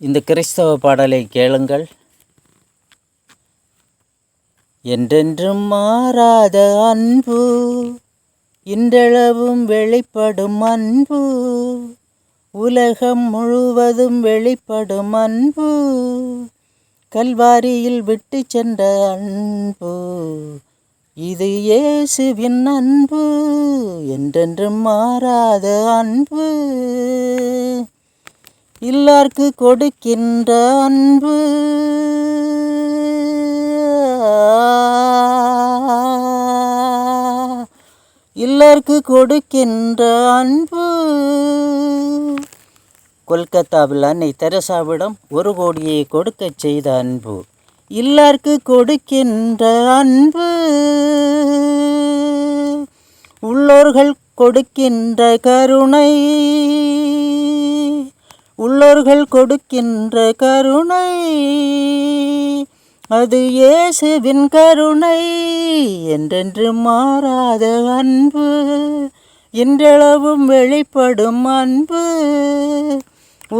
இந்த கிறிஸ்தவ பாடலை கேளுங்கள். என்றென்றும் மாறாத அன்பு, இன்றளவும் வெளிப்படும் அன்பு, உலகம் முழுவதும் வெளிப்படும் அன்பு, கல்வாரியில் விட்டு சென்ற அன்பு, இது இயேசுவின் அன்பு, என்றென்றும் மாறாத அன்பு, எல்லார்க்கு கொடுக்கின்ற அன்பு, எல்லார்க்கு கொடுக்கின்ற அன்பு. கொல்கத்தாவில் அன்னை தெரசாவிடம் 1 கோடியை கொடுக்கச் செய்த அன்பு, எல்லார்க்கு கொடுக்கின்ற அன்பு, உள்ளோர்கள் கொடுக்கின்ற கருணை, உள்ளோர்கள் கொடுக்கின்ற கருணை, அது இயேசுவின் கருணை, என்றென்று மாறாத அன்பு, இன்றளவும் வெளிப்படும் அன்பு,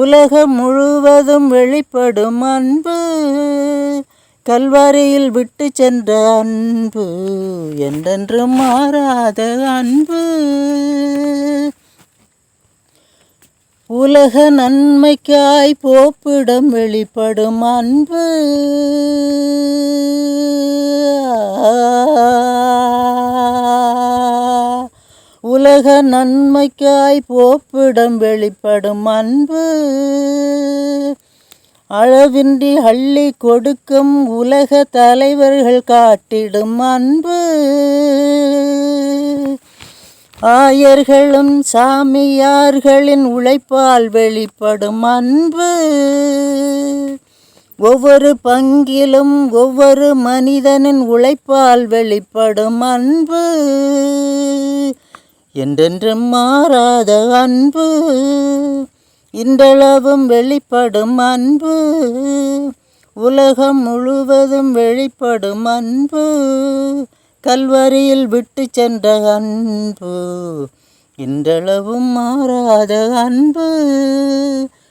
உலகம் முழுவதும் வெளிப்படும் அன்பு, கல்வாரியில் விட்டு சென்ற அன்பு, என்றென்று மாறாத அன்பு, உலக நன்மைக்காய் போப்பிடம் வெளிப்படும் அன்பு, உலக நன்மைக்காய் போப்பிடம் வெளிப்படும் அன்பு, அளவின்றி அள்ளி கொடுக்கும் உலக தலைவர்கள் காட்டிடும் அன்பு, ஆயர்களும் சாமியார்களின் உழைப்பால் வெளிப்படும் அன்பு, ஒவ்வொரு பங்கிலும் ஒவ்வொரு மனிதனின் உழைப்பால் வெளிப்படும் அன்பு, என்றென்றும் மாறாத அன்பு, இன்றளவும் வெளிப்படும் அன்பு, உலகம் முழுவதும் வெளிப்படும் அன்பு, கல்வாரியில் விட்டு சென்ற அன்பு, இன்றளவும் மாறாத அன்பு,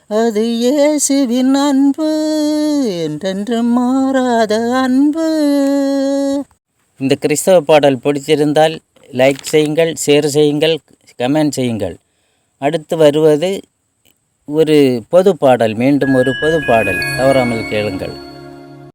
அது இயேசுவின் அன்பு, என்றென்றும் மாறாத அன்பு. இந்த கிறிஸ்தவ பாடல் பிடித்திருந்தால் லைக் செய்யுங்கள், ஷேர் செய்யுங்கள், கமெண்ட் செய்யுங்கள். அடுத்து வருவது ஒரு பொது பாடல், மீண்டும் ஒரு பொது பாடல், தவறாமல் கேளுங்கள்.